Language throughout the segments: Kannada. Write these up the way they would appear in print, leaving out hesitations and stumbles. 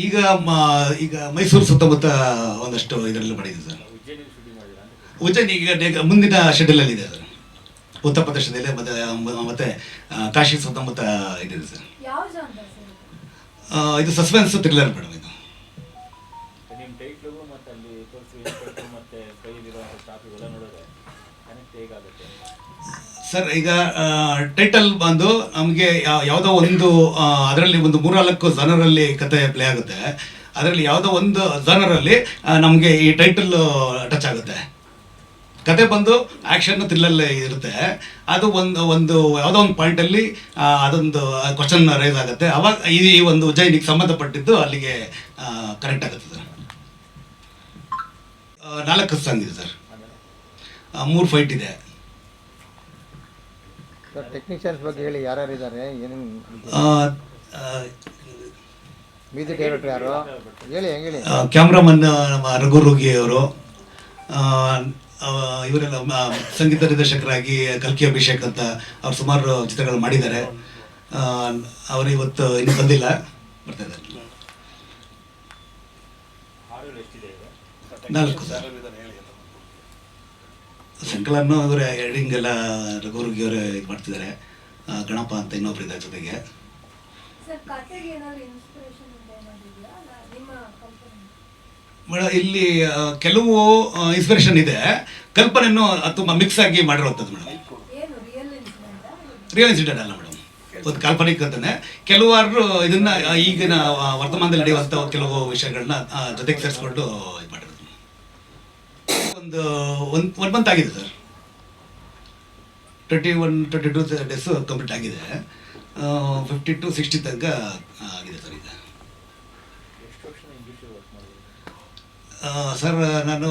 ಈಗ ಈಗ ಮೈಸೂರು ಸುತ್ತಮುತ್ತ ಒಂದಷ್ಟು ಇದರಲ್ಲಿ ಮಾಡಿದೆ ಸರ್. ಉಜ್ಜಯಿನಿ ಈಗ ಮುಂದಿನ ಶೆಡ್ಯೂಲಲ್ಲಿ ಇದೆ ಸರ್. ಉತ್ತರ ಪ್ರದೇಶದಲ್ಲಿ ಮತ್ತೆ ಕಾಶಿ ಸುತ್ತಮುತ್ತ ಇದೆ ಸರ್. ಇದು ಸಸ್ಪೆನ್ಸ್ ಥ್ರಿಲ್ಲರ್ ಮೇಡಮ್. ಇದು ಸರ್ ಈಗ ಟೈಟಲ್ ಬಂದು ನಮಗೆ ಯಾವುದೋ ಒಂದು ಅದರಲ್ಲಿ ಒಂದು 3-4 ಜನರಲ್ಲಿ ಕತೆ ಪ್ಲೇ ಆಗುತ್ತೆ. ಅದರಲ್ಲಿ ಯಾವುದೋ ಒಂದು ಜನರಲ್ಲಿ ನಮಗೆ ಈ ಟೈಟಲ್ ಟಚ್ ಆಗುತ್ತೆ. ಕತೆ ಬಂದು ಆ್ಯಕ್ಷನ್ ಥ್ರಿಲ್ಲರ್ ಇರುತ್ತೆ. ಅದು ಒಂದು ಯಾವುದೋ ಒಂದು ಪಾಯಿಂಟಲ್ಲಿ ಅದೊಂದು ಕ್ವಶನ್ ರೈಸ್ ಆಗುತ್ತೆ. ಅವಾಗ ಈ ಒಂದು ಉಜ್ಜಯಿನಿಗೆ ಸಂಬಂಧಪಟ್ಟಿದ್ದು ಅಲ್ಲಿಗೆ ಕರೆಕ್ಟ್ ಆಗುತ್ತೆ ಸರ್. 4 ಸಾಂಗ್ ಇದೆ ಸರ್, 3 ಫೈಟ್ ಇದೆ. ಟೆಕ್ನಿಷಿಯನ್ಸ್ ಬಗ್ಗೆ ಹೇಳಿ, ಯಾರ್ಯಾರು ಇದ್ದಾರೆ, ಏನೇನು ಮ್ಯೂಸಿಕ್ ಡೈರೆಕ್ಟರ್ ಯಾರು ಹೇಳಿ, ಹೆಂಗೆ ಹೇಳಿ. ಕ್ಯಾಮ್ರಾಮನ್ ನಮ್ಮ ರಘುರುಗಿ ಅವರು, ಇವರೆಲ್ಲ ಸಂಗೀತ ನಿರ್ದೇಶಕರಾಗಿ ಕಲ್ಕಿ ಅಭಿಷೇಕ್ ಅಂತ ಅವ್ರು ಸುಮಾರು ಚಿತ್ರಗಳು ಮಾಡಿದ್ದಾರೆ. ಅವರು ಇವತ್ತು ಇನ್ನು ಬಂದಿಲ್ಲ, ಬರ್ತಾ ಇದ್ದಾರೆ. 4 ಸರ್. ಸಂಕಲನ ಅವರ ಎಡಿಂಗ್ ಎಲ್ಲ ರಘುರುಗಿ ಅವರೇ ಇದು ಮಾಡ್ತಿದ್ದಾರೆ. ಗಣಪ ಅಂತ ಇನ್ನೊಬ್ರು ಇದ್ದಾರೆ ಜೊತೆಗೆ. ಮೇಡಮ್ ಇಲ್ಲಿ ಕೆಲವು ಇನ್ಸ್ಪಿರೇಷನ್ ಇದೆ, ಕಲ್ಪನೆಯನ್ನು ತುಂಬ ಮಿಕ್ಸ್ ಆಗಿ ಮಾಡಿರುವಂಥದ್ದು ಮೇಡಮ್. ರಿಯಲ್ ಇನ್ಸಿಡೆಂಟ್ ಅಲ್ಲ ಮೇಡಮ್, ಒಂದು ಕಾಲ್ಪನಿಕ ಅಂತಾನೆ. ಕೆಲವಾರು ಇದನ್ನ ಈಗಿನ ವರ್ತಮಾನದಲ್ಲಿ ನಡೆಯುವಂಥ ಕೆಲವು ವಿಷಯಗಳನ್ನ ಜೊತೆಗೆ ಸೇರಿಸ್ಕೊಂಡು ಇದು ಮಾಡಿರೋದು. ಒಂದು 1 ಮಂತ್ ಆಗಿದೆ ಸರ್. 21-22 ಡೇಸ್ ಕಂಪ್ಲೀಟ್ ಆಗಿದೆ. 50 to 60 ತನಕ ಆಗಿದೆ ಸರ್. ಈಗ ಸರ್ ನಾನು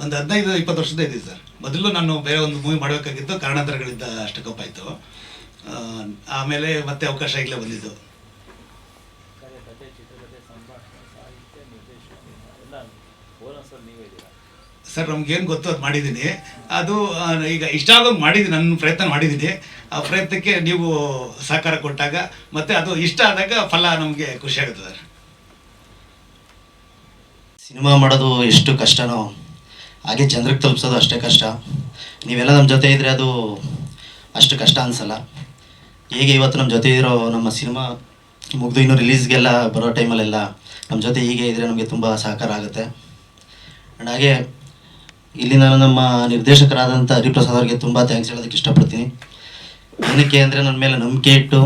ಒಂದು 15-20 ವರ್ಷದ ಇದ್ದೀನಿ ಸರ್. ಮೊದಲು ನಾನು ಬೇರೆ ಒಂದು ಮೂವಿ ಮಾಡಬೇಕಾಗಿತ್ತು, ಕಾರಣಾಂತರಗಳಿಂದ ಅಷ್ಟಕ್ಕಪ್ಪ ಆಯಿತು. ಆಮೇಲೆ ಮತ್ತೆ ಅವಕಾಶ ಈಗಲೇ ಬಂದಿದ್ದು. ಸರ್ ನಮ್ಗೇನು ಗೊತ್ತು ಅದು ಮಾಡಿದ್ದೀನಿ. ಅದು ಈಗ ಇಷ್ಟ ಆಗೋದು ಮಾಡಿದ್ದೀನಿ, ನನ್ನ ಪ್ರಯತ್ನ ಮಾಡಿದ್ದೀನಿ. ಆ ಪ್ರಯತ್ನಕ್ಕೆ ನೀವು ಸಹಕಾರ ಕೊಟ್ಟಾಗ ಮತ್ತು ಅದು ಇಷ್ಟ ಆದಾಗ ಫಲ ನಮಗೆ ಖುಷಿ ಆಗುತ್ತೆ ಸರ್. ಸಿನಿಮಾ ಮಾಡೋದು ಎಷ್ಟು ಕಷ್ಟನೋ ಹಾಗೆ ಜನರಿಗೆ ತಲುಪಿಸೋದು ಅಷ್ಟೇ ಕಷ್ಟ. ನೀವೆಲ್ಲ ನಮ್ಮ ಜೊತೆ ಇದ್ದರೆ ಅದು ಅಷ್ಟು ಕಷ್ಟ ಅನಿಸಲ್ಲ. ಹೇಗೆ ಇವತ್ತು ನಮ್ಮ ಜೊತೆ ಇರೋ ನಮ್ಮ ಸಿನಿಮಾ ಮುಗಿದು ಇನ್ನೂ ರಿಲೀಸ್ಗೆಲ್ಲ ಬರೋ ಟೈಮಲ್ಲೆಲ್ಲ ನಮ್ಮ ಜೊತೆ ಹೀಗೆ ಇದ್ದರೆ ನಮಗೆ ತುಂಬ ಸಹಕಾರ ಆಗುತ್ತೆ. ಆ್ಯಂಡ್ ಹಾಗೆ ಇಲ್ಲಿ ನಾನು ನಮ್ಮ ನಿರ್ದೇಶಕರಾದಂಥ ಹರಿಪ್ರಸಾದ್ ಅವರಿಗೆ ತುಂಬ ಥ್ಯಾಂಕ್ಸ್ ಹೇಳೋದಕ್ಕೆ ಇಷ್ಟಪಡ್ತೀನಿ. ಏನಕ್ಕೆ ಅಂದರೆ ನನ್ನ ಮೇಲೆ ನಂಬಿಕೆ ಇಟ್ಟು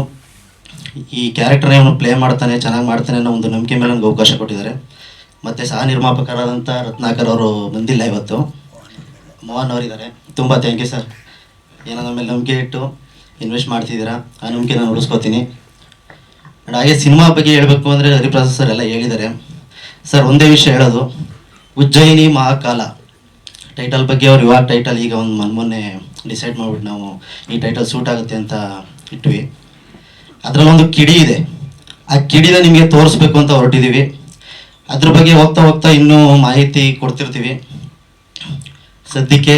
ಈ ಕ್ಯಾರೆಕ್ಟರ್ನೇ ಅವನು ಪ್ಲೇ ಮಾಡ್ತಾನೆ, ಚೆನ್ನಾಗಿ ಮಾಡ್ತಾನೆ ಅನ್ನೋ ಒಂದು ನಂಬಿಕೆ ಮೇಲೆ ನನಗೆ ಅವಕಾಶ ಕೊಟ್ಟಿದ್ದಾರೆ. ಮತ್ತು ಸಹ ನಿರ್ಮಾಪಕರಾದಂಥ ರತ್ನಾಕರ್ ಅವರು ಬಂದಿಲ್ಲ ಇವತ್ತು, ಮೋಹನ್ ಅವರಿದ್ದಾರೆ. ತುಂಬ ಥ್ಯಾಂಕ್ ಯು ಸರ್. ಏನೋ ನಮ್ಮ ಮೇಲೆ ನಂಬಿಕೆ ಇಟ್ಟು ಇನ್ವೆಸ್ಟ್ ಮಾಡ್ತಿದ್ದೀರಾ, ಆ ನಂಬಿಕೆ ನಾನು ಉಳಿಸ್ಕೋತೀನಿ. ಆ್ಯಂಡ್ ಹಾಗೆ ಸಿನಿಮಾ ಬಗ್ಗೆ ಹೇಳಬೇಕು ಅಂದರೆ ಹರಿಪ್ರಸಾದ್ ಸರ್ ಎಲ್ಲ ಹೇಳಿದ್ದಾರೆ. ಸರ್ ಒಂದೇ ವಿಷಯ ಹೇಳೋದು, ಉಜ್ಜಯಿನಿ ಮಹಾಕಾಲ ಟೈಟಲ್ ಬಗ್ಗೆ ಅವ್ರು ಇವಾಗ ಟೈಟಲ್ ಈಗ ಒಂದು ಮೊನ್ನೆ ಡಿಸೈಡ್ ಮಾಡಿಬಿಟ್ಟು ನಾವು ಈ ಟೈಟಲ್ ಸೂಟ್ ಆಗುತ್ತೆ ಅಂತ ಇಟ್ವಿ. ಅದರಲ್ಲೊಂದು ಕಿಡಿ ಇದೆ, ಆ ಕಿಡಿನ ನಿಮಗೆ ತೋರಿಸ್ಬೇಕು ಅಂತ ಹೊರಟಿದ್ದೀವಿ. ಅದ್ರ ಬಗ್ಗೆ ಹೋಗ್ತಾ ಹೋಗ್ತಾ ಇನ್ನೂ ಮಾಹಿತಿ ಕೊಡ್ತಿರ್ತೀವಿ. ಸದ್ಯಕ್ಕೆ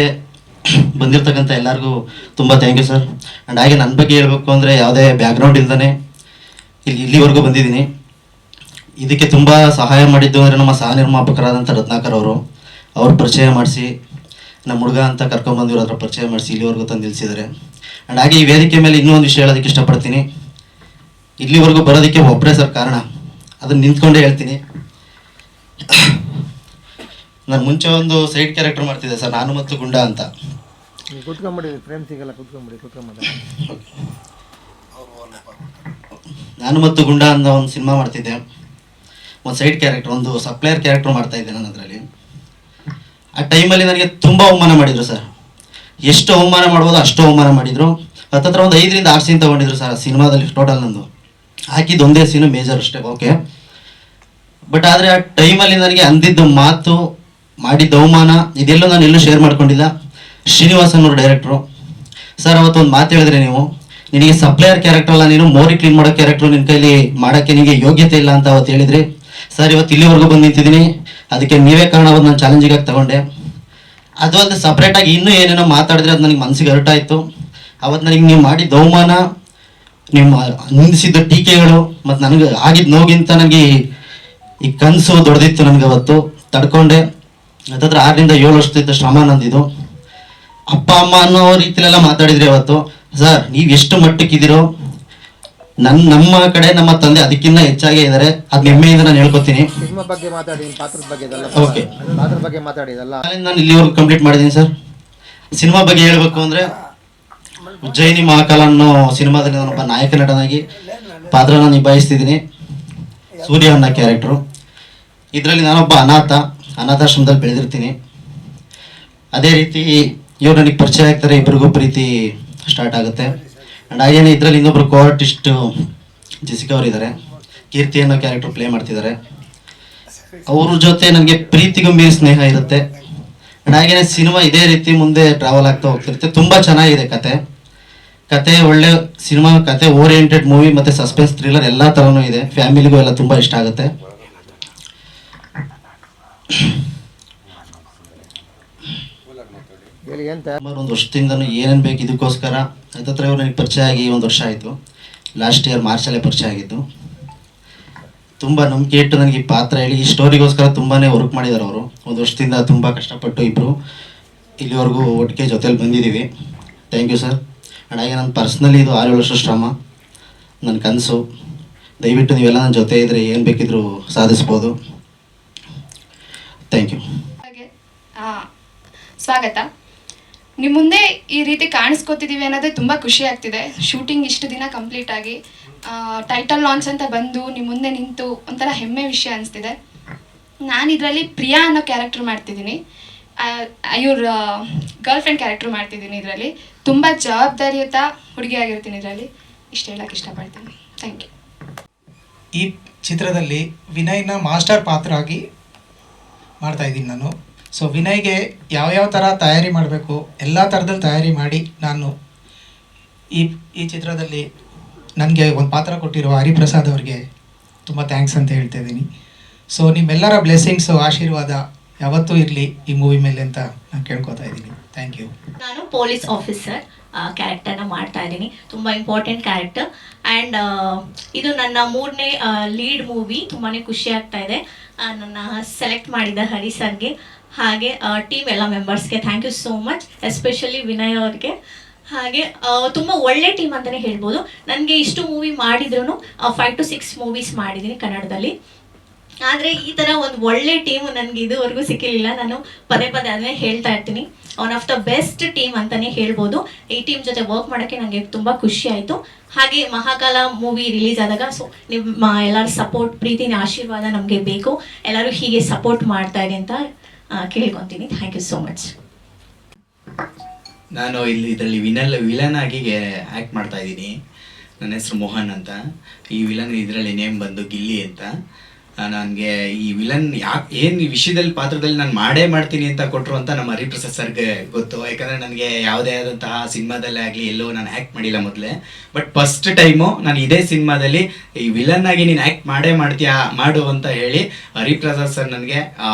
ಬಂದಿರತಕ್ಕಂಥ ಎಲ್ಲರಿಗೂ ತುಂಬ ಥ್ಯಾಂಕ್ ಯು ಸರ್. ಆ್ಯಂಡ್ ಹಾಗೆ ನನ್ನ ಬಗ್ಗೆ ಹೇಳಬೇಕು ಅಂದರೆ ಯಾವುದೇ ಬ್ಯಾಕ್ಗ್ರೌಂಡ್ ಇಲ್ಲದೇ ಇಲ್ಲಿವರೆಗೂ ಬಂದಿದ್ದೀನಿ. ಇದಕ್ಕೆ ತುಂಬ ಸಹಾಯ ಮಾಡಿದ್ದು ಅಂದರೆ ನಮ್ಮ ಸಹ ನಿರ್ಮಾಪಕರಾದಂಥ ರತ್ನಾಕರ್ ಅವರು. ಅವ್ರು ಪರಿಚಯ ಮಾಡಿಸಿ ನಮ್ಮ ಹುಡುಗ ಅಂತ ಕರ್ಕೊಂಬಂದಿರೋ ಹತ್ರ ಪರಿಚಯ ಮಾಡಿಸಿ ಇಲ್ಲಿವರೆಗೂ ತಂದು ನಿಲ್ಲಿಸಿದ್ದಾರೆ. ಆ್ಯಂಡ್ ಹಾಗೆ ಈ ವೇದಿಕೆ ಮೇಲೆ ಇನ್ನೂ ಒಂದು ವಿಷಯ ಹೇಳೋದಕ್ಕೆ ಇಷ್ಟಪಡ್ತೀನಿ. ಇಲ್ಲಿವರೆಗೂ ಬರೋದಕ್ಕೆ ಒಬ್ಬರೇ ಸರ್ ಕಾರಣ, ಅದನ್ನು ನಿಂತ್ಕೊಂಡೇ ಹೇಳ್ತೀನಿ. ನಾನು ಮುಂಚೆ ಒಂದು ಸೈಡ್ ಕ್ಯಾರೆಕ್ಟರ್ ಮಾಡ್ತಿದ್ದೆ ಸರ್, ನಾನು ಮತ್ತು ಗುಂಡ ಅಂತ. ನಾನು ಮತ್ತು ಗುಂಡ ಅಂತ ಒಂದು ಸಿನಿಮಾ ಮಾಡ್ತಿದ್ದೆ. ಒಂದು ಸೈಡ್ ಕ್ಯಾರೆಕ್ಟರ್, ಒಂದು ಸಪ್ಲೈಯರ್ ಕ್ಯಾರೆಕ್ಟರ್ ಮಾಡ್ತಾಯಿದ್ದೆ ನಾನು ಅದರಲ್ಲಿ. ಆ ಟೈಮಲ್ಲಿ ನನಗೆ ತುಂಬ ಅವಮಾನ ಮಾಡಿದರು ಸರ್. ಎಷ್ಟು ಅವಮಾನ ಮಾಡ್ಬೋದು ಅಷ್ಟು ಅವಮಾನ ಮಾಡಿದರು. ಹತ್ತತ್ರ ಒಂದು 5-6 ಸೀನ್ ತೊಗೊಂಡಿದ್ರು ಸರ್ ಸಿನಿಮಾದಲ್ಲಿ. ಟೋಟಲ್ ನಂದು ಹಾಕಿದ್ದು ಒಂದೇ ಸೀನು ಮೇಜರ್ ಅಷ್ಟೇ, ಓಕೆ. ಬಟ್ ಆದರೆ ಆ ಟೈಮಲ್ಲಿ ನನಗೆ ಅಂದಿದ್ದು ಮಾತು, ಮಾಡಿದ್ದು ಅವಮಾನ ಇದೆಲ್ಲೂ ನಾನು ಎಲ್ಲೂ ಶೇರ್ ಮಾಡ್ಕೊಂಡಿಲ್ಲ. ಶ್ರೀನಿವಾಸನ್ ಅವರು ಡೈರೆಕ್ಟ್ರು ಸರ್ ಅವತ್ತು ಒಂದು ಮಾತು ಹೇಳಿದ್ರೆ, ನೀವು ನಿನಗೆ ಸಪ್ಲೈಯರ್ ಕ್ಯಾರೆಕ್ಟರ್ ಅಲ್ಲ, ನೀನು ಮೋರಿ ಕ್ಲೀನ್ ಮಾಡೋ ಕ್ಯಾರೆಕ್ಟ್ರು ನಿನ್ನ ಕೈಲಿ ಮಾಡೋಕ್ಕೆ ನಿನಗೆ ಯೋಗ್ಯತೆ ಇಲ್ಲ ಅಂತ ಅವತ್ತು ಹೇಳಿದ್ರಿ ಸರ್. ಇವತ್ತು ಇಲ್ಲಿವರೆಗೂ ಬಂದು ನಿಂತಿದ್ದೀನಿ, ಅದಕ್ಕೆ ನೀವೇ ಕಾರಣ. ಅವತ್ತು ನಾನು ಚಾಲೆಂಜಿಗಾಗಿ ತಗೊಂಡೆ. ಅದು ಅಲ್ಲದೆ ಸಪ್ರೇಟಾಗಿ ಇನ್ನೂ ಏನೇನೋ ಮಾತಾಡಿದ್ರೆ ಅದು ನನಗೆ ಮನಸ್ಸಿಗೆ ಹರ್ಟಾಯಿತು. ಅವತ್ತು ನನಗೆ ನೀವು ಮಾಡಿದ ಅವಮಾನ, ನಿಮ್ಮ ನಿಂದಿಸಿದ್ದ ಟೀಕೆಗಳು ಮತ್ತು ನನಗೆ ಆಗಿದ್ದ ನೋಗಿಂತ ನನಗೆ ಈ ಕನಸು ದೊಡ್ಡದಿತ್ತು ನನಗೆ ಅವತ್ತು, ತಡ್ಕೊಂಡೆ. ಹತ್ತತ್ರ 6ರಿಂದ 7 ವರ್ಷದಿಂದ ಶ್ರಮ ನಂದಿದ್ದು. ಅಪ್ಪ ಅಮ್ಮ ಅನ್ನೋ ರೀತಿಲೆಲ್ಲ ಮಾತಾಡಿದ್ರಿ ಅವತ್ತು. ಸರ್, ನೀವು ಎಷ್ಟು ಮಟ್ಟಕ್ಕಿದ್ದೀರೋ ನಮ್ಮ ಕಡೆ ನಮ್ಮ ತಂದೆ ಅದಕ್ಕಿಂತ ಹೆಚ್ಚಾಗೇ ಇದ್ದಾರೆ. ಅದು ಹೆಮ್ಮೆಯಿಂದ ನಾನು ಹೇಳ್ಕೊತೀನಿ. ಸಿನಿಮಾ ಬಗ್ಗೆ ಮಾತಾಡಿ, ಪಾತ್ರದ ಬಗ್ಗೆ ಇದೆಲ್ಲ ಓಕೆ. ಪಾತ್ರದ ಬಗ್ಗೆ ಮಾತಾಡಿ ಇದೆಲ್ಲ. ನಾನು ಇಲ್ಲಿವರೆಗೂ ಕಂಪ್ಲೀಟ್ ಮಾಡಿದ್ದೀನಿ ಸರ್. ಸಿನಿಮಾ ಬಗ್ಗೆ ಹೇಳಬೇಕು ಅಂದರೆ, ಉಜ್ಜಯಿನಿ ಮಹಾಕಾಲ ಅನ್ನೋ ಸಿನಿಮಾದಲ್ಲಿ ನಾನೊಬ್ಬ ನಾಯಕ ನಟನಾಗಿ ಪಾತ್ರನ ನಿಭಾಯಿಸ್ತಿದ್ದೀನಿ. ಸೂರ್ಯ ಅನ್ನೋ ಕ್ಯಾರೆಕ್ಟ್ರು. ಇದರಲ್ಲಿ ನಾನೊಬ್ಬ ಅನಾಥಾಶ್ರಮದಲ್ಲಿ ಬೆಳೆದಿರ್ತೀನಿ. ಅದೇ ರೀತಿ ಇವ್ರು ನನಗೆ ಪರಿಚಯ ಆಗ್ತಾರೆ, ಇಬ್ಬರಿಗೂ ಪ್ರೀತಿ ಸ್ಟಾರ್ಟ್ ಆಗುತ್ತೆ. ಆ್ಯಂಡ್ ಹಾಗೇನೆ ಇದರಲ್ಲಿ ಇನ್ನೊಬ್ರು ಕೋ ಆರ್ಟಿಸ್ಟ್ ಜೆಸಿಕಾ ಅವರು ಇದ್ದಾರೆ, ಕೀರ್ತಿ ಅನ್ನೋ ಕ್ಯಾರೆಕ್ಟರ್ ಪ್ಲೇ ಮಾಡ್ತಿದ್ದಾರೆ. ಅವ್ರ ಜೊತೆ ನನಗೆ ಪ್ರೀತಿಗೂ ಮೀರಿ ಸ್ನೇಹ ಇರುತ್ತೆ. ಆ್ಯಂಡ್ ಹಾಗೇನೆ ಸಿನಿಮಾ ಇದೇ ರೀತಿ ಮುಂದೆ ಟ್ರಾವೆಲ್ ಆಗ್ತಾ ಹೋಗ್ತಿರುತ್ತೆ. ತುಂಬ ಚೆನ್ನಾಗಿದೆ ಕತೆ ಒಳ್ಳೆ ಸಿನಿಮಾ, ಕತೆ ಓರಿಯೆಂಟೆಡ್ ಮೂವಿ ಮತ್ತು ಸಸ್ಪೆನ್ಸ್ ಥ್ರಿಲ್ಲರ್ ಎಲ್ಲ ಥರನೂ ಇದೆ. ಫ್ಯಾಮಿಲಿಗೂ ಎಲ್ಲ ತುಂಬ ಇಷ್ಟ ಆಗುತ್ತೆ. ಹೇಳಿ ಅಂತ. ಸುಮಾರು 1 ವರ್ಷದಿಂದನೂ ಏನೇನು ಬೇಕು ಇದಕ್ಕೋಸ್ಕರ ಹತ್ತತ್ರ ಇವ್ರು ನನಗೆ ಪರಿಚಯ ಆಗಿ 1 ವರ್ಷ ಆಯಿತು. ಲಾಸ್ಟ್ ಇಯರ್ ಮಾರ್ಚಲ್ಲೇ ಪರಿಚಯ ಆಗಿದ್ದು. ತುಂಬ ನಂಬಿಕೆ ಇಟ್ಟು ನನಗೆ ಈ ಪಾತ್ರ ಹೇಳಿ ಈ ಸ್ಟೋರಿಗೋಸ್ಕರ ತುಂಬಾ ವರ್ಕ್ ಮಾಡಿದ್ದಾರೆ ಅವರು. 1 ವರ್ಷದಿಂದ ತುಂಬ ಕಷ್ಟಪಟ್ಟು ಇಬ್ಬರು ಇಲ್ಲಿವರೆಗೂ ಒಟ್ಟಿಗೆ ಜೊತೆಲಿ ಬಂದಿದ್ದೀವಿ. Thank you sir. ಆ್ಯಂಡ್ ಹಾಗೆ ನನ್ನ ಪರ್ಸ್ನಲಿ ಇದು 6-7 ವರ್ಷ ಶ್ರಮ, ನನ್ನ ಕನಸು. ದಯವಿಟ್ಟು ನೀವೆಲ್ಲ ನನ್ನ ಜೊತೆ ಇದ್ದರೆ ಏನು ಬೇಕಿದ್ರೂ ಸಾಧಿಸ್ಬೋದು. Thank you. ಸ್ವಾಗತ. ನಿಮ್ಮ ಮುಂದೆ ಈ ರೀತಿ ಕಾಣಿಸ್ಕೋತಿದ್ದೀವಿ ಅನ್ನೋದೇ ತುಂಬ ಖುಷಿ ಆಗ್ತಿದೆ. ಶೂಟಿಂಗ್ ಇಷ್ಟು ದಿನ ಕಂಪ್ಲೀಟ್ ಆಗಿ ಟೈಟಲ್ ಲಾಂಚ್ ಅಂತ ಬಂದು ನಿಮ್ಮ ಮುಂದೆ ನಿಂತು ಒಂಥರ ಹೆಮ್ಮೆ ವಿಷಯ ಅನಿಸ್ತಿದೆ. ನಾನು ಇದರಲ್ಲಿ ಪ್ರಿಯಾ ಅನ್ನೋ ಕ್ಯಾರೆಕ್ಟರ್ ಮಾಡ್ತಿದ್ದೀನಿ. ಇವ್ರ ಗರ್ಲ್ ಫ್ರೆಂಡ್ ಕ್ಯಾರೆಕ್ಟರ್ ಮಾಡ್ತಿದ್ದೀನಿ. ಇದರಲ್ಲಿ ತುಂಬ ಜವಾಬ್ದಾರಿಯುತ ಹುಡುಗಿಯಾಗಿರ್ತೀನಿ. ಇದರಲ್ಲಿ ಇಷ್ಟು ಹೇಳೋಕ್ಕೆ ಇಷ್ಟಪಡ್ತೀನಿ. Thank you. ಈ ಚಿತ್ರದಲ್ಲಿ ವಿನಯ್ನ ಮಾಸ್ಟರ್ ಪಾತ್ರ ಆಗಿ ಮಾಡ್ತಾಯಿದ್ದೀನಿ ನಾನು. ಸೊ ವಿನಯ್ಗೆ ಯಾವ್ಯಾವ ಥರ ತಯಾರಿ ಮಾಡಬೇಕು ಎಲ್ಲ ಥರದಲ್ಲಿ ತಯಾರಿ ಮಾಡಿ ನಾನು ಈ ಚಿತ್ರದಲ್ಲಿ ನನಗೆ ಒಂದು ಪಾತ್ರ ಕೊಟ್ಟಿರುವ ಹರಿಪ್ರಸಾದ್ ಅವ್ರಿಗೆ ತುಂಬ ಥ್ಯಾಂಕ್ಸ್ ಅಂತ ಹೇಳ್ತಾ ಇದ್ದೀನಿ. ಸೊ ನಿಮ್ಮೆಲ್ಲರ ಬ್ಲೆಸ್ಸಿಂಗ್ಸು, ಆಶೀರ್ವಾದ ಯಾವತ್ತೂ ಇರಲಿ ಈ ಮೂವಿ ಮೇಲೆ ಅಂತ ನಾನು ಕೇಳ್ಕೊತಾ ಇದ್ದೀನಿ. Thank you. ನಾನು ಪೊಲೀಸ್ ಆಫೀಸರ್ ಕ್ಯಾರೆಕ್ಟರ್ನ ಮಾಡ್ತಾ ಇದ್ದೀನಿ. ತುಂಬ ಇಂಪಾರ್ಟೆಂಟ್ ಕ್ಯಾರೆಕ್ಟರ್. ಆ್ಯಂಡ್ ಇದು ನನ್ನ 3ನೇ ಲೀಡ್ ಮೂವಿ. ತುಂಬಾ ಖುಷಿ ಆಗ್ತಾ ಇದೆ. ನನ್ನ ಸೆಲೆಕ್ಟ್ ಮಾಡಿದ ಹರಿ ಸರ್ಗೆ ಹಾಗೆ ಟೀಮ್ ಎಲ್ಲ ಮೆಂಬರ್ಸ್ಗೆ thank you so much. Especially Vinay ಅವ್ರಿಗೆ. ಹಾಗೆ ತುಂಬ ಒಳ್ಳೆ ಟೀಮ್ ಅಂತಲೇ ಹೇಳ್ಬೋದು. ನನಗೆ ಇಷ್ಟು ಮೂವಿ ಮಾಡಿದ್ರು 5 to 6 ಮೂವೀಸ್ ಮಾಡಿದ್ದೀನಿ ಕನ್ನಡದಲ್ಲಿ. ಆದರೆ ಈ ಥರ ಒಂದು ಒಳ್ಳೆ ಟೀಮು ನನಗೆ ಇದುವರೆಗೂ ಸಿಕ್ಕಿರಲಿಲ್ಲ. ನಾನು ಪದೇ ಅದನ್ನೇ ಹೇಳ್ತಾ ಇರ್ತೀನಿ. One of the best team ಅಂತಲೇ ಹೇಳ್ಬೋದು. ಈ ಟೀಮ್ ಜೊತೆ ವರ್ಕ್ ಮಾಡೋಕ್ಕೆ ನನಗೆ ತುಂಬ ಖುಷಿ ಆಯಿತು. ಹಾಗೆ ಮಹಾಕಾಲ ಮೂವಿ ರಿಲೀಸ್ ಆದಾಗ ನಿಮ್ಮ ಎಲ್ಲರ ಸಪೋರ್ಟ್, ಪ್ರೀತಿನ ಆಶೀರ್ವಾದ ನಮಗೆ ಬೇಕು. ಎಲ್ಲರೂ ಹೀಗೆ ಸಪೋರ್ಟ್ ಮಾಡ್ತಾ ಇರಿ ಅಂತ ಕೇಳ್ಕೊತೀನಿ. Thank you so much. ನಾನು ಇದರಲ್ಲಿ ವಿಲನ್ ಆಗಿ ಆ್ಯಕ್ಟ್ ಮಾಡ್ತಾ ಇದ್ದೀನಿ. ನನ್ನ ಹೆಸರು ಮೋಹನ್ ಅಂತ. ಈ ವಿಲನ್ ಇದರಲ್ಲಿ ನೇಮ್ ಬಂದು ಗಿಲ್ಲಿ ಅಂತ. ನನಗೆ ಈ ವಿಲನ್ ಏನು ಈ ವಿಷಯದಲ್ಲಿ ಪಾತ್ರದಲ್ಲಿ ನಾನು ಮಾಡ್ತೀನಿ ಅಂತ ಕೊಟ್ಟರು ಅಂತ ನಮ್ಮ ಹರಿಪ್ರಸಾದ್ ಸರ್ಗೆ ಗೊತ್ತು. ಯಾಕಂದರೆ ನನಗೆ ಯಾವುದೇ ಆದಂತಹ ಸಿನಿಮಾದಲ್ಲೇ ಆಗಲಿ ಎಲ್ಲೋ ನಾನು ಆ್ಯಕ್ಟ್ ಮಾಡಿಲ್ಲ ಮೊದಲೇ. ಬಟ್ ಫಸ್ಟ್ ಟೈಮು ನಾನು ಇದೇ ಸಿನಿಮಾದಲ್ಲಿ ಈ ವಿಲನ್ ಆಗಿ ನೀನು ಆ್ಯಕ್ಟ್ ಮಾಡ್ತೀಯಾ ಮಾಡು ಅಂತ ಹೇಳಿ ಹರಿಪ್ರಸಾದ್ ಸರ್ ನನಗೆ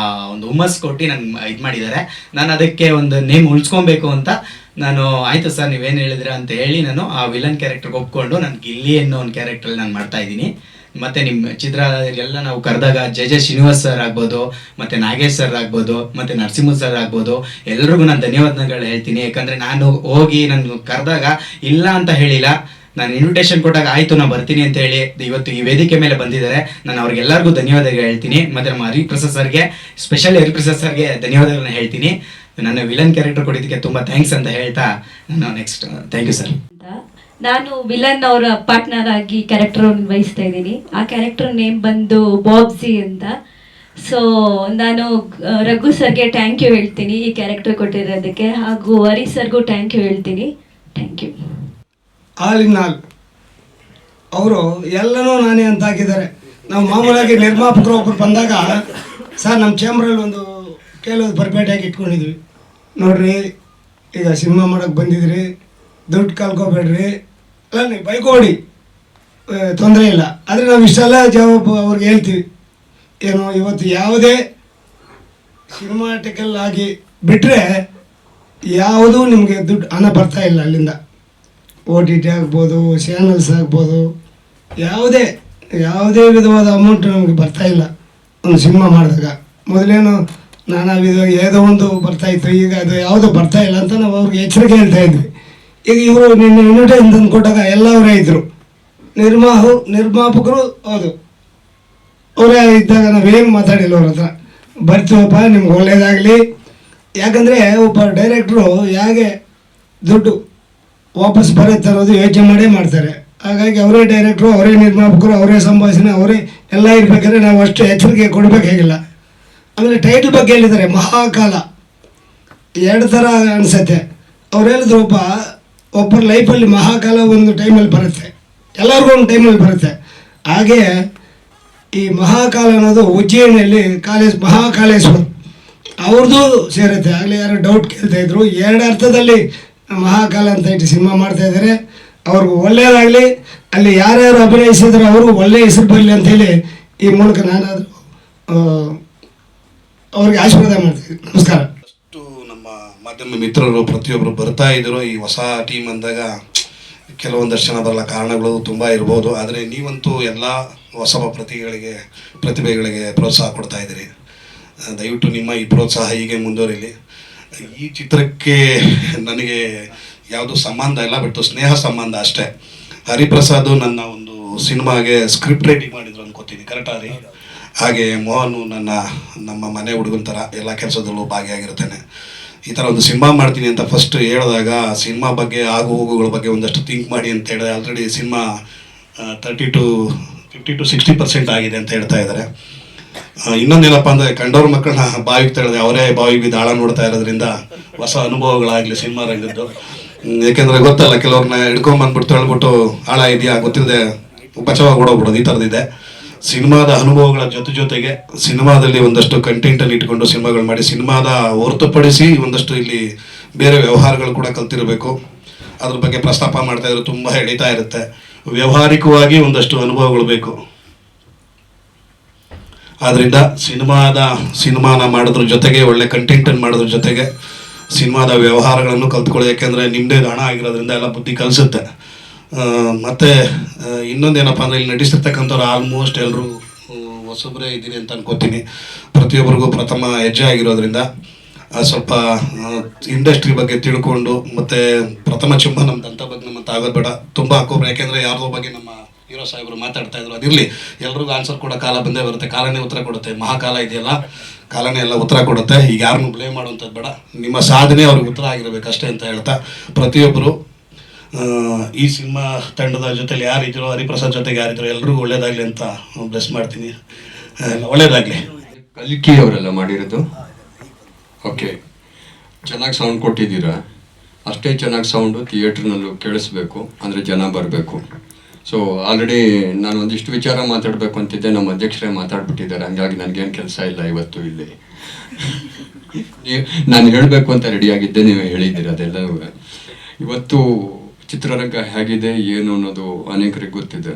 ಒಂದು ಹುಮ್ಮಸ್ ಕೊಟ್ಟು ನನ್ನ ಇದು ಮಾಡಿದ್ದಾರೆ. ನಾನು ಅದಕ್ಕೆ ಒಂದು ನೇಮ್ ಉಳಿಸ್ಕೊಬೇಕು ಅಂತ ನಾನು ಆಯಿತು ಸರ್ ನೀವೇನು ಹೇಳಿದ್ರೆ ಅಂತ ಹೇಳಿ ನಾನು ಆ ವಿಲನ್ ಕ್ಯಾರೆಕ್ಟರ್ಗೆ ಒಪ್ಕೊಂಡು ನಾನು ಗಿಲ್ಲಿ ಅನ್ನೋ ಒಂದು ಕ್ಯಾರೆಕ್ಟ್ರಲ್ಲಿ ನಾನು ಮಾಡ್ತಾಯಿದ್ದೀನಿ. ಮತ್ತು ನಿಮ್ಮ ಚಿತ್ರ ಎಲ್ಲ ನಾವು ಕರೆದಾಗ ಜೆ ಶ್ರೀನಿವಾಸ್ ಸರ್ ಆಗ್ಬೋದು, ಮತ್ತು ನಾಗೇಶ್ ಸರ್ ಆಗ್ಬೋದು, ಮತ್ತು ನರಸಿಂಹ ಸರ್ ಆಗ್ಬೋದು, ಎಲ್ರಿಗೂ ನಾನು ಧನ್ಯವಾದಗಳು ಹೇಳ್ತೀನಿ. ಯಾಕಂದರೆ ನಾನು ಹೋಗಿ ನಾನು ಕರೆದಾಗ ಇಲ್ಲ ಅಂತ ಹೇಳಿಲ್ಲ. ನಾನು ಇನ್ವಿಟೇಷನ್ ಕೊಟ್ಟಾಗ ಆಯಿತು ನಾನು ಬರ್ತೀನಿ ಅಂತ ಹೇಳಿ ಇವತ್ತು ಈ ವೇದಿಕೆ ಮೇಲೆ ಬಂದಿದ್ದಾರೆ. ನಾನು ಅವ್ರಿಗೆಲ್ಲರಿಗೂ ಧನ್ಯವಾದಗಳು ಹೇಳ್ತೀನಿ. ಮತ್ತು ನಮ್ಮ ಹರಿಪ್ರಸಾದ್ ಸರ್ಗೆ, ಸ್ಪೆಷಲಿ ಹರಿಪ್ರಸಾದ್ ಸರ್ಗೆ ಧನ್ಯವಾದಗಳನ್ನ ಹೇಳ್ತೀನಿ. ನನ್ನ ವಿಲನ್ ಕ್ಯಾರೆಕ್ಟರ್ ಕೊಟ್ಟಿದ್ದಕ್ಕೆ ತುಂಬ ಥ್ಯಾಂಕ್ಸ್ ಅಂತ ಹೇಳ್ತಾ ನಾನು ನೆಕ್ಸ್ಟ್ ಥ್ಯಾಂಕ್ ಯು ಸರ್. ನಾನು ವಿಲನ್ ಅವರ ಪಾರ್ಟ್ನರ್ ಆಗಿ ಕ್ಯಾರೆಕ್ಟರ್ ನಿರ್ವಹಿಸ್ತಾ ಇದ್ದೀನಿ. ಆ ಕ್ಯಾರೆಕ್ಟರ್ ನೇಮ್ ಬಂದು ಬಾಬ್ಸಿ ಅಂತ. ಸೊ ನಾನು ರಘು ಸರ್ಗೆ ಥ್ಯಾಂಕ್ ಯು ಹೇಳ್ತೀನಿ ಈ ಕ್ಯಾರೆಕ್ಟರ್ ಕೊಟ್ಟಿರೋದಕ್ಕೆ. ಹಾಗೂ ಹರಿ ಸರ್ಗೂ ಥ್ಯಾಂಕ್ ಯು ಹೇಳ್ತೀನಿ. Thank you. All in all ಅವರು ಎಲ್ಲನೂ ನಾನೇ ಅಂತ ಹಾಕಿದ್ದಾರೆ. ನಾವು ಮಾಮೂಲಾಗಿ ನಿರ್ಮಾಪಕರು ಒಬ್ಬರು ಬಂದಾಗ ಸರ್ ನಮ್ಮ ಚೇಂಬ್ರಲ್ಲಿ ಒಂದು ಕೆಲವು ಬರ್ಬೇಟಾಗಿ ಇಟ್ಕೊಂಡಿದ್ವಿ. ನೋಡ್ರಿ ಈಗ ಸಿನಿಮಾ ಮಾಡೋಕ್ಕೆ ಬಂದಿದ್ರಿ, ದುಡ್ಡು ಕಲ್ಕೋಬೇಡ್ರಿ, ಅಲ್ಲ ನೀವು ಬೈಕೋಡಿ ತೊಂದರೆ ಇಲ್ಲ. ಆದರೆ ನಾವು ಇಷ್ಟೆಲ್ಲ ಜವಾಬು ಅವ್ರಿಗೆ ಹೇಳ್ತೀವಿ. ಏನು ಇವತ್ತು ಯಾವುದೇ ಸಿನಿಮಾಟಿಕಲ್ ಆಗಿ ಬಿಟ್ಟರೆ ಯಾವುದೂ ನಿಮಗೆ ದುಡ್ಡು ಹಣ ಬರ್ತಾ ಇಲ್ಲ ಅಲ್ಲಿಂದ. OTT ಆಗ್ಬೋದು, ಚಾನಲ್ಸ್ ಆಗ್ಬೋದು, ಯಾವುದೇ ವಿಧವಾದ ಅಮೌಂಟ್ ನಮಗೆ ಬರ್ತಾ ಇಲ್ಲ. ಒಂದು ಸಿನಿಮಾ ಮಾಡಿದಾಗ. ಮೊದಲೇನು ನಾನಾ ವಿಧ ಯಾವುದೋ ಒಂದು ಬರ್ತಾಯಿತ್ತು, ಈಗ ಅದು ಯಾವುದೋ ಬರ್ತಾ ಇಲ್ಲ ಅಂತ ನಾವು ಅವ್ರಿಗೆ ಎಚ್ಚರಿಕೆ ಹೇಳ್ತಾ ಇದ್ವಿ. ಈಗ ಇವರು ನಿನ್ನೆ ಇನ್ವಿಟೇಷನ್ ತಂದು ಕೊಟ್ಟಾಗ ಎಲ್ಲ ಅವರೇ ಇದ್ದರು, ನಿರ್ಮಾಪಕರು ಹೌದು, ಅವರೇ ಇದ್ದಾಗ ನಾವೇನು ಮಾತಾಡಿಲ್ಲ ಅವ್ರ ಹತ್ರ. ಬರ್ತೀವಪ್ಪ, ನಿಮ್ಗೆ ಒಳ್ಳೇದಾಗಲಿ. ಯಾಕಂದರೆ ಒಬ್ಬ ಡೈರೆಕ್ಟ್ರು ಹೇಗೆ ದುಡ್ಡು ವಾಪಸ್ ಬರುತ್ತೆ ಅನ್ನೋದು ಯೋಚನೆ ಮಾಡೇ ಮಾಡ್ತಾರೆ. ಹಾಗಾಗಿ ಅವರೇ ಡೈರೆಕ್ಟ್ರು, ಅವರೇ ನಿರ್ಮಾಪಕರು, ಅವರೇ ಸಂಭಾಷಣೆ, ಅವರೇ ಎಲ್ಲ ಇರಬೇಕಾದ್ರೆ ನಾವು ಅಷ್ಟು ಎಚ್ಚರಿಕೆ ಕೊಡಬೇಕಾಗಿಲ್ಲ. ಆಮೇಲೆ ಟೈಟಲ್ ಬಗ್ಗೆ ಹೇಳಿದ್ದಾರೆ ಮಹಾಕಾಲ, ಎರಡು ಥರ ಅನಿಸುತ್ತೆ. ಅವ್ರು ಹೇಳಿದ್ರು ಒಬ್ಬರ ಲೈಫಲ್ಲಿ ಮಹಾಕಾಲ ಒಂದು ಟೈಮಲ್ಲಿ ಬರುತ್ತೆ, ಎಲ್ಲರಿಗೂ ಒಂದು ಟೈಮಲ್ಲಿ ಬರುತ್ತೆ. ಹಾಗೆ ಈ ಮಹಾಕಾಲ ಅನ್ನೋದು ಉಜ್ಜಯಿನಿಯಲ್ಲಿ ಮಹಾಕಾಲೇಶ್ವರ ಅವ್ರದ್ದು ಸೇರುತ್ತೆ. ಆಗಲೇ ಯಾರು ಡೌಟ್ ಕೇಳ್ತಾಯಿದ್ರು, ಎರಡು ಅರ್ಥದಲ್ಲಿ ಮಹಾಕಾಲ ಅಂತ ಇಟ್ಟು ಸಿನಿಮಾ ಮಾಡ್ತಾಯಿದ್ದಾರೆ. ಅವ್ರಿಗೂ ಒಳ್ಳೆಯದಾಗಲಿ, ಅಲ್ಲಿ ಯಾರ್ಯಾರು ಅಭಿನಯಿಸಿದ್ರು ಅವ್ರಿಗೂ ಒಳ್ಳೆಯ ಹೆಸರು ಬರಲಿ ಅಂತೇಳಿ ಈ ಮೂಲಕ ನಾನಾದರೂ ಅವ್ರಿಗೆ ಆಶೀರ್ವಾದ ಮಾಡ್ತೀನಿ. ನಮಸ್ಕಾರ. ಅಷ್ಟು ನಮ್ಮ ಮಾಧ್ಯಮ ಮಿತ್ರರು ಪ್ರತಿಯೊಬ್ಬರು ಬರ್ತಾ ಇದ್ರು. ಈ ಹೊಸ ಟೀಮ್ ಅಂದಾಗ ಕೆಲವೊಂದಷ್ಟು ಜನ ಬರಲ್ಲ, ಕಾರಣಗಳು ತುಂಬ ಇರ್ಬೋದು. ಆದರೆ ನೀವಂತೂ ಎಲ್ಲ ಹೊಸ ಪ್ರತಿಭೆಗಳಿಗೆ ಪ್ರೋತ್ಸಾಹ ಕೊಡ್ತಾ ಇದ್ದೀರಿ. ದಯವಿಟ್ಟು ನಿಮ್ಮ ಈ ಪ್ರೋತ್ಸಾಹ ಹೀಗೆ ಮುಂದುವರಿಲಿ. ಈ ಚಿತ್ರಕ್ಕೆ ನನಗೆ ಯಾವುದು ಸಂಬಂಧ ಇಲ್ಲ, ಬಟ್ ಸ್ನೇಹ ಸಂಬಂಧ ಅಷ್ಟೇ. ಹರಿಪ್ರಸಾದ್ ನನ್ನ ಒಂದು ಸಿನಿಮಾಗೆ ಸ್ಕ್ರಿಪ್ಟ್ ರೈಟಿಂಗ್ ಮಾಡಿದ್ರು ಅನ್ಕೋತೀನಿ, ಕರೆಕ್ಟಾ ರೀ? ಹಾಗೆ ಮೋಹನ್ ನಮ್ಮ ಮನೆ ಹುಡುಗನ ಥರ ಎಲ್ಲ ಕೆಲಸದಲ್ಲೂ ಭಾಗಿಯಾಗಿರ್ತೇನೆ. ಈ ಥರ ಒಂದು ಸಿನಿಮಾ ಮಾಡ್ತೀನಿ ಅಂತ ಫಸ್ಟ್ ಹೇಳಿದಾಗ ಸಿನಿಮಾ ಬಗ್ಗೆ ಆಗು ಹೋಗುಗಳ ಬಗ್ಗೆ ಒಂದಷ್ಟು ಥಿಂಕ್ ಮಾಡಿ ಅಂತ ಹೇಳಿದೆ. ಆಲ್ರೆಡಿ ಸಿನಿಮಾ 50 to 60% ಆಗಿದೆ ಅಂತ ಹೇಳ್ತಾ ಇದ್ದಾರೆ. ಇನ್ನೊಂದೇನಪ್ಪ ಅಂದರೆ ಕಂಡವ್ರ ಮಕ್ಕಳನ್ನ ಬಾವಿಗೆ ತಳೆದೆ ಅವರೇ ಬಾವಿಗೆ ಬಿದ್ದು ಆಳ ನೋಡ್ತಾ ಇರೋದ್ರಿಂದ ಹೊಸ ಅನುಭವಗಳಾಗಲಿ ಸಿನಿಮಾ ರಂಗದ್ದು. ಯಾಕೆಂದರೆ ಗೊತ್ತಲ್ಲ, ಕೆಲವ್ರನ್ನ ಹಿಡ್ಕೊಂಬಂದ್ಬಿಟ್ಟು ತಳ್ಬಿಟ್ಟು ಆಳ ಇದೆಯಾ ಗೊತ್ತಿರದೆ ಬಚಾವಾಗಿ ಓಡೋಗ್ಬಿಡೋದು, ಈ ಥರದಿದೆ. ಸಿನಿಮಾದ ಅನುಭವಗಳ ಜೊತೆಗೆ ಸಿನಿಮಾದಲ್ಲಿ ಒಂದಷ್ಟು ಕಂಟೆಂಟನ್ನು ಇಟ್ಕೊಂಡು ಸಿನಿಮಾಗಳು ಮಾಡಿ, ಸಿನಿಮಾದ ಹೊರತುಪಡಿಸಿ ಒಂದಷ್ಟು ಇಲ್ಲಿ ಬೇರೆ ವ್ಯವಹಾರಗಳು ಕೂಡ ಕಲ್ತಿರಬೇಕು. ಅದ್ರ ಬಗ್ಗೆ ಪ್ರಸ್ತಾಪ ಮಾಡ್ತಾ ಇದ್ರು, ತುಂಬ ಎಳೀತಾ ಇರುತ್ತೆ. ವ್ಯಾವಹಾರಿಕವಾಗಿ ಒಂದಷ್ಟು ಅನುಭವಗಳು ಬೇಕು. ಆದ್ದರಿಂದ ಸಿನಿಮಾನ ಮಾಡೋದ್ರ ಜೊತೆಗೆ ಒಳ್ಳೆ ಕಂಟೆಂಟನ್ನು ಮಾಡೋದ್ರ ಜೊತೆಗೆ ಸಿನಿಮಾದ ವ್ಯವಹಾರಗಳನ್ನು ಕಲ್ತ್ಕೊಳ್ಳಿ. ಯಾಕೆಂದರೆ ನಿಮ್ಮದೇ ಹಣ ಆಗಿರೋದ್ರಿಂದ ಎಲ್ಲ ಬುದ್ಧಿ ಕಲಿಸುತ್ತೆ. ಮತ್ತು ಇನ್ನೊಂದೇನಪ್ಪ ಅಂದರೆ ಇಲ್ಲಿ ನಟಿಸಿರ್ತಕ್ಕಂಥವ್ರು ಆಲ್ಮೋಸ್ಟ್ ಎಲ್ಲರೂ ಹೊಸಬ್ರೇ ಇದ್ದೀನಿ ಅಂತ ಅನ್ಕೋತೀನಿ. ಪ್ರತಿಯೊಬ್ಬರಿಗೂ ಪ್ರಥಮ ಹೆಜ್ಜೆ ಆಗಿರೋದ್ರಿಂದ ಸ್ವಲ್ಪ ಇಂಡಸ್ಟ್ರಿ ಬಗ್ಗೆ ತಿಳ್ಕೊಂಡು, ಮತ್ತು ಪ್ರಥಮ ಚುಂಬ ನಮ್ಮದಂಥ ಬಗ್ಗೆ ನಮ್ಮಂತ ಆಗೋದು ಬೇಡ, ತುಂಬ ಹಾಕೋಬ್ರು. ಯಾಕೆಂದರೆ ಯಾರ್ದೋ ಬಗ್ಗೆ ನಮ್ಮ ಹೀರೋ ಸಾಹೇಬರು ಮಾತಾಡ್ತಾ ಇದ್ರು, ಅದಿರಲಿ, ಎಲ್ರಿಗೂ ಆನ್ಸರ್ ಕೊಡೋ ಕಾಲ ಬಂದೇ ಬರುತ್ತೆ. ಕಾಲನೇ ಉತ್ತರ ಕೊಡುತ್ತೆ. ಮಹಾಕಾಲ ಇದೆಯಲ್ಲ, ಕಾಲನೇ ಎಲ್ಲ ಉತ್ತರ ಕೊಡುತ್ತೆ. ಈಗ ಯಾರನ್ನೂ ಬ್ಲೇಮ್ ಮಾಡುವಂಥದ್ದು ಬೇಡ, ನಿಮ್ಮ ಸಾಧನೆ ಅವ್ರಿಗೆ ಉತ್ತರ ಆಗಿರಬೇಕಷ್ಟೇ ಅಂತ ಹೇಳ್ತಾ, ಪ್ರತಿಯೊಬ್ಬರು ಈ ಸಿನಿಮಾ ತಂಡದ ಜೊತೆಲಿ ಯಾರಿದ್ರು, ಹರಿಪ್ರಸಾದ್ ಜೊತೆಗೆ ಯಾರಿದ್ರು, ಎಲ್ರಿಗೂ ಒಳ್ಳೇದಾಗಲಿ ಅಂತ ಬ್ಲೆಸ್ ಮಾಡ್ತೀನಿ. ಒಳ್ಳೇದಾಗಲಿ. ಕಲ್ಕಿ ಅವರೆಲ್ಲ ಮಾಡಿರೋದು. ಓಕೆ, ಚೆನ್ನಾಗಿ ಸೌಂಡ್ ಕೊಟ್ಟಿದ್ದೀರಾ. ಅಷ್ಟೇ ಚೆನ್ನಾಗಿ ಸೌಂಡು ಥಿಯೇಟ್ರ್ನಲ್ಲೂ ಕೇಳಿಸ್ಬೇಕು, ಅಂದರೆ ಜನ ಬರಬೇಕು. ಸೊ ಆಲ್ರೆಡಿ ನಾನು ಒಂದಿಷ್ಟು ವಿಚಾರ ಮಾತಾಡಬೇಕು ಅಂತಿದ್ದೆ, ನಮ್ಮ ಅಧ್ಯಕ್ಷರೇ ಮಾತಾಡ್ಬಿಟ್ಟಿದ್ದಾರೆ. ಹಂಗಾಗಿ ನನಗೇನು ಕೆಲಸ ಇಲ್ಲ ಇವತ್ತು ಇಲ್ಲಿ. ನಾನು ಹೇಳಬೇಕು ಅಂತ ರೆಡಿಯಾಗಿದ್ದೆ, ನೀವು ಹೇಳಿದ್ದೀರಿ ಅದೆಲ್ಲವೂ. ಇವತ್ತು ಚಿತ್ರರಂಗ ಹೇಗಿದೆ ಏನು ಅನ್ನೋದು ಅನೇಕರಿಗೆ ಗೊತ್ತಿದೆ.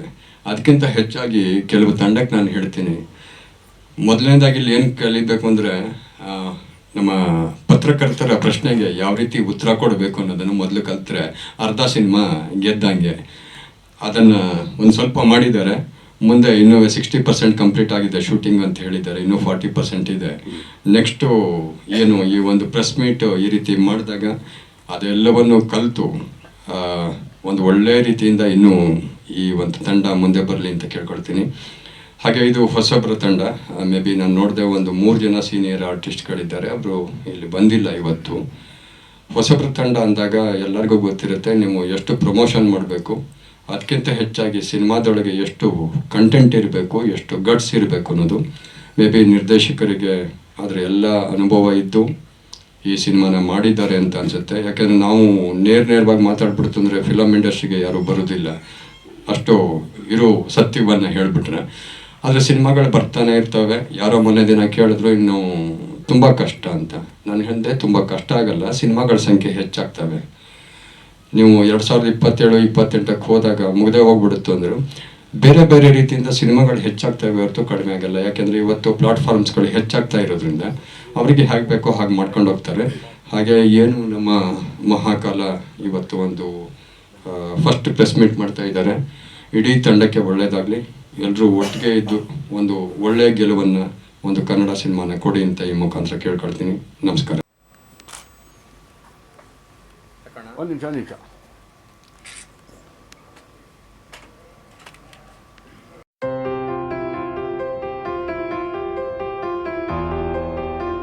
ಅದಕ್ಕಿಂತ ಹೆಚ್ಚಾಗಿ ಕೆಲವು ತಂಡಕ್ಕೆ ನಾನು ಹೇಳ್ತೀನಿ, ಮೊದಲನೇದಾಗಿ ಇಲ್ಲಿ ಏನು ಕಲಿಬೇಕು ಅಂದರೆ, ನಮ್ಮ ಪತ್ರಕರ್ತರ ಪ್ರಶ್ನೆಗೆ ಯಾವ ರೀತಿ ಉತ್ತರ ಕೊಡಬೇಕು ಅನ್ನೋದನ್ನು ಮೊದಲು ಕಲಿತ್ರೆ ಅರ್ಧ ಸಿನಿಮಾ ಗೆದ್ದಂಗೆ. ಅದನ್ನು ಒಂದು ಸ್ವಲ್ಪ ಮಾಡಿದ್ದಾರೆ. ಮುಂದೆ ಇನ್ನೂ 60% ಕಂಪ್ಲೀಟ್ ಆಗಿದೆ ಶೂಟಿಂಗ್ ಅಂತ ಹೇಳಿದ್ದಾರೆ, ಇನ್ನೂ 40% ಇದೆ. ನೆಕ್ಸ್ಟು ಏನು ಈ ಒಂದು ಪ್ರೆಸ್ ಮೀಟ್ ಈ ರೀತಿ ಮಾಡಿದಾಗ ಅದೆಲ್ಲವನ್ನು ಕಲಿತು ಒಂದು ಒಳ್ಳೆಯ ರೀತಿಯಿಂದ ಇನ್ನೂ ಈ ಒಂದು ತಂಡ ಮುಂದೆ ಬರಲಿ ಅಂತ ಕೇಳ್ಕೊಳ್ತೀನಿ. ಹಾಗೆ ಇದು ಹೊಸಬ್ರ ತಂಡ. ಮೇ ಬಿ ನಾನು ನೋಡಿದೆ ಒಂದು 3 ಜನ ಸೀನಿಯರ್ ಆರ್ಟಿಸ್ಟ್ಗಳಿದ್ದಾರೆ, ಅವರು ಇಲ್ಲಿ ಬಂದಿಲ್ಲ ಇವತ್ತು. ಹೊಸಬ್ರ ತಂಡ ಅಂದಾಗ ಎಲ್ಲರಿಗೂ ಗೊತ್ತಿರುತ್ತೆ ನೀವು ಎಷ್ಟು ಪ್ರಮೋಷನ್ ಮಾಡಬೇಕು, ಅದಕ್ಕಿಂತ ಹೆಚ್ಚಾಗಿ ಸಿನಿಮಾದೊಳಗೆ ಎಷ್ಟು ಕಂಟೆಂಟ್ ಇರಬೇಕು, ಎಷ್ಟು ಗಟ್ಸ್ ಇರಬೇಕು ಅನ್ನೋದು ಮೇ ಬಿ ನಿರ್ದೇಶಕರಿಗೆ ಅದರ ಎಲ್ಲ ಅನುಭವ ಇದ್ದು ಈ ಸಿನಿಮಾನ ಮಾಡಿದ್ದಾರೆ ಅಂತ ಅನಿಸುತ್ತೆ. ಯಾಕೆಂದರೆ ನಾವು ನೇರವಾಗಿ ಮಾತಾಡ್ಬಿಡ್ತು ಅಂದರೆ ಫಿಲಮ್ ಇಂಡಸ್ಟ್ರಿಗೆ ಯಾರೂ ಬರೋದಿಲ್ಲ, ಅಷ್ಟು ಇರೋ ಸತ್ಯವನ್ನು ಹೇಳಿಬಿಟ್ರೆ. ಆದರೆ ಸಿನಿಮಾಗಳು ಬರ್ತಾನೆ ಇರ್ತವೆ. ಯಾರೋ ಮೊನ್ನೆ ದಿನ ಕೇಳಿದ್ರು ಇನ್ನೂ ತುಂಬ ಕಷ್ಟ ಅಂತ. ನಾನು ಹೇಳಿದೆ ತುಂಬ ಕಷ್ಟ ಆಗಲ್ಲ, ಸಿನಿಮಾಗಳ ಸಂಖ್ಯೆ ಹೆಚ್ಚಾಗ್ತವೆ. ನೀವು 2027-28ಕ್ಕೆ ಹೋದಾಗ ಮುಗ್ದೇ ಹೋಗ್ಬಿಡುತ್ತು ಅಂದರು. ಬೇರೆ ಬೇರೆ ರೀತಿಯಿಂದ ಸಿನಿಮಾಗಳು ಹೆಚ್ಚಾಗ್ತವೆ ಹೊರತು ಕಡಿಮೆ ಆಗಲ್ಲ. ಯಾಕೆಂದರೆ ಇವತ್ತು ಪ್ಲಾಟ್ಫಾರ್ಮ್ಸ್ಗಳು ಹೆಚ್ಚಾಗ್ತಾ ಇರೋದ್ರಿಂದ ಅವರಿಗೆ ಹೇಗೆ ಬೇಕೋ ಹಾಗೆ ಮಾಡ್ಕೊಂಡು ಹೋಗ್ತಾರೆ. ಹಾಗೆ ಏನು ನಮ್ಮ ಮಹಾಕಾಲ ಇವತ್ತು ಒಂದು ಫಸ್ಟ್ ಪ್ರೆಸ್ ಮೀಟ್ ಮಾಡ್ತಾ ಇದ್ದಾರೆ. ಇಡೀ ತಂಡಕ್ಕೆ ಒಳ್ಳೆಯದಾಗಲಿ. ಎಲ್ಲರೂ ಒಟ್ಟಿಗೆ ಇದ್ದು ಒಂದು ಒಳ್ಳೆಯ ಗೆಲುವನ್ನು ಒಂದು ಕನ್ನಡ ಸಿನಿಮಾನ ಕೊಡಿ ಅಂತ ಈ ಮುಖಾಂತರ ಕೇಳ್ಕೊಳ್ತೀನಿ. ನಮಸ್ಕಾರ. ಒಂದು ನಿಮಿಷ